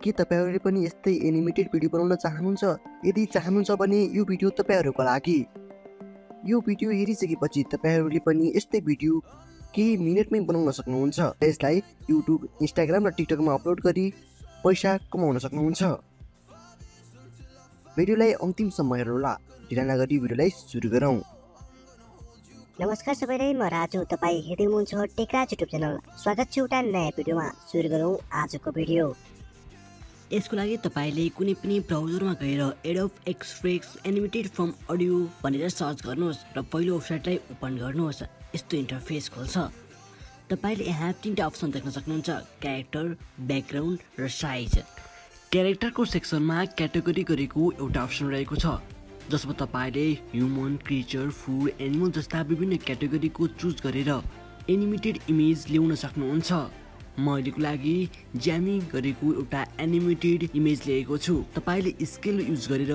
के तपाईहरुले पनि यस्तै एनिमेटेड भिडियो बनाउन चाहनुहुन्छ? यदि चाहनुहुन्छ भने यो भिडियो तपाईहरुको लागि। यो भिडियो हेरिसकेपछि तपाईहरुले पनि यस्तै भिडियो केही मिनेटमै बनाउन सक्नुहुन्छ। यसलाई YouTube, Instagram र TikTok मा अपलोड गरी पैसा कमाउन सक्नुहुन्छ। भिडियोलाई अन्तिमसम्म हेर्नुहोला। ढिला नगरी भिडियोलाई सुरु गरौँ। नमस्कार सबैलाई, म राजु। तपाई हेर्दै हुनुहुन्छ टेक्राज युट्युब च्यानल। स्वागत छ एउटा नयाँ भिडियोमा। सुरु गरौँ आजको भिडियो। यसको लागि तपाईले कुनै पनि ब्राउजरमा गएर adobe express animated from audio भनेर सर्च गर्नुहोस् र पहिलो वेबसाइटलाई ओपन गर्नुहोस्। यस्तो इन्टरफेस खोल्छ। तपाईले यहाँ तीनटा अप्सन देख्न सक्नुहुन्छ: क्यारेक्टर, ब्याकग्राउन्ड र साइज। क्यारेक्टरको सेक्सनमा क्याटेगोरी गरेको एउटा अप्सन रहेको छ, जसमा तपाईले ह्युमन, क्रिएचर, फुड, एनिमल जस्ता विभिन्न क्याटेगोरीको चुज गरेर एनिमेटेड इमेज ल्याउन सक्नुहुन्छ। मैलेको लागि ज्यामिङ गरेको एउटा एनिमेटेड इमेज लिएको छु। तपाईले स्केल युज गरेर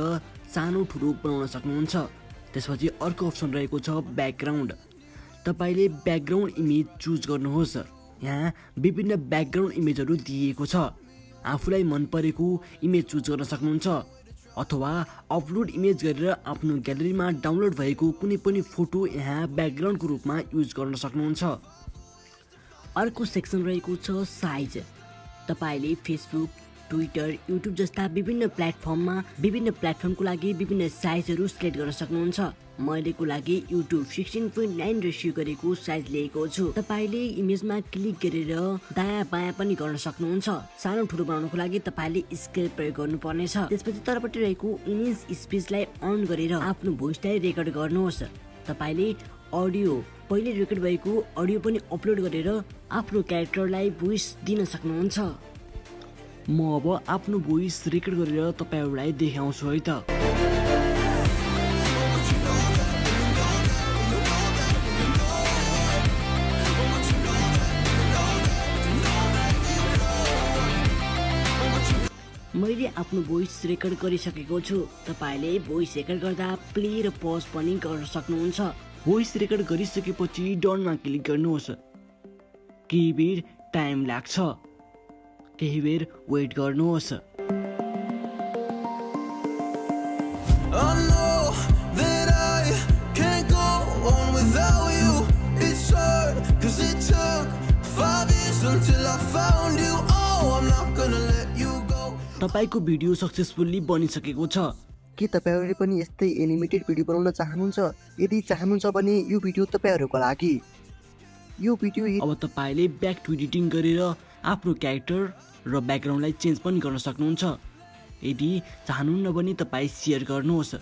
सानो ठुलो बनाउन सक्नुहुन्छ। त्यसपछि अर्को अप्सन रहेको छ ब्याकग्राउन्ड। तपाईले ब्याकग्राउन्ड इमेज चुज गर्नुहोस्। यहाँ विभिन्न ब्याकग्राउन्ड इमेजहरू दिएको छ। आफूलाई मन परेको इमेज चुज गर्न सक्नुहुन्छ अथवा अपलोड इमेज गरेर आफ्नो ग्यालेरीमा डाउनलोड भएको कुनै पनि फोटो यहाँ ब्याकग्राउन्डको रूपमा युज गर्न सक्नुहुन्छ। अर्को सेक्सन रहेको छ साइज। तपाईले फेसबुक, ट्विटर, युट्युब जस्ता विभिन्न प्लेटफर्मको लागि विभिन्न साइजहरू सिलेक्ट गर्न सक्नुहुन्छ। मैलेको लागि युट्युब 16:9 रेसियो गरेको साइज लिएको छु। तपाईले इमेजमा क्लिक गरेर दायाँ बायाँ पनि गर्न सक्नुहुन्छ। सानो ठुलो बनाउनको लागि तपाईले स्केल प्रयोग गर्नुपर्नेछ। त्यसपछि तलपट्टि रहेको इमेज स्पेसलाई अन गरेर आफ्नो भोइसलाई रेकर्ड गर्नुहोस्। तपाईले अडियो पहिले रेकर्ड भएको अडियो पनि अपलोड गरेर आफ्नो क्यारेक्टरलाई भोइस दिन सक्नुहुन्छ। म अब आफ्नो भोइस रेकर्ड गरेर तपाईहरुलाई देखाउँछु है त। मैले आफ्नो भोइस रेकर्ड गरिसकेको छु। तपाईले भोइस रेकर्ड गर्दा प्ले र पज पनि गर्न सक्नुहुन्छ। भोइस रेकर्ड गरिसकेपछि डनमा क्लिक गर्नुहोस्। केही बेर टाइम लाग्छ, केही बेर वेट गर्नुहोस्। तपाईको भिडियो सक्सेसफुल्ली बनिसकेको छ। के तपाईहरुले पनि यस्तै एनिमेटेड भिडियो बनाउन चाहनुहुन्छ? यदि चाहनुहुन्छ भने यो भिडियो तपाईहरुको लागि। यो भिडियो अब तपाईले ब्याक टु एडिटिङ गरेर आफ्नो क्यारेक्टर र ब्याकग्राउन्डलाई चेन्ज पनि गर्न सक्नुहुन्छ। यदि चाहनुहुन्न भने तपाई शेयर गर्नुहोस्।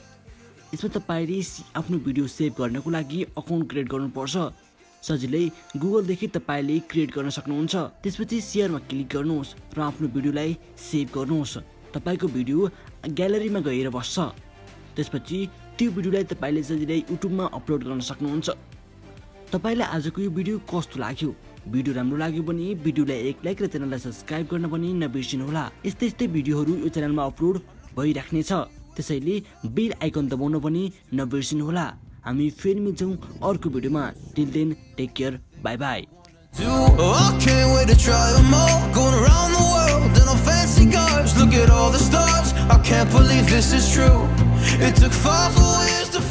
यसमा तपाईले आफ्नो भिडियो सेभ गर्नको लागि अकाउन्ट क्रिएट गर्नुपर्छ। सजिलै गुगलदेखि तपाईले क्रिएट गर्न सक्नुहुन्छ। त्यसपछि शेयरमा क्लिक गर्नुहोस् र आफ्नो भिडियोलाई सेभ गर्नुहोस्। तपाईको भिडियो ग्यालेरीमा गएर बस्छ। त्यसपछि त्यो भिडियोलाई तपाईले सजिलै युट्युबमा अपलोड गर्न सक्नुहुन्छ। तपाईलाई आजको यो भिडियो कस्तो लाग्यो? भिडियो राम्रो लाग्यो भने भिडियोलाई एक लाइक र च्यानललाई सब्स्क्राइब गर्न पनि नबिर्सिनुहोला। यस्तै भिडियोहरू यो च्यानलमा अपलोड भइराख्नेछ, त्यसैले बेल आइकन दबाउन पनि नबिर्सिनुहोला। हामी फेरि मिल्छौँ अर्को भिडियोमा। Till then take care, bye bye. I can't wait to try them all. Going around the world in a fancy cars. Look at all the stars. I can't believe this is true. It took 5 whole years to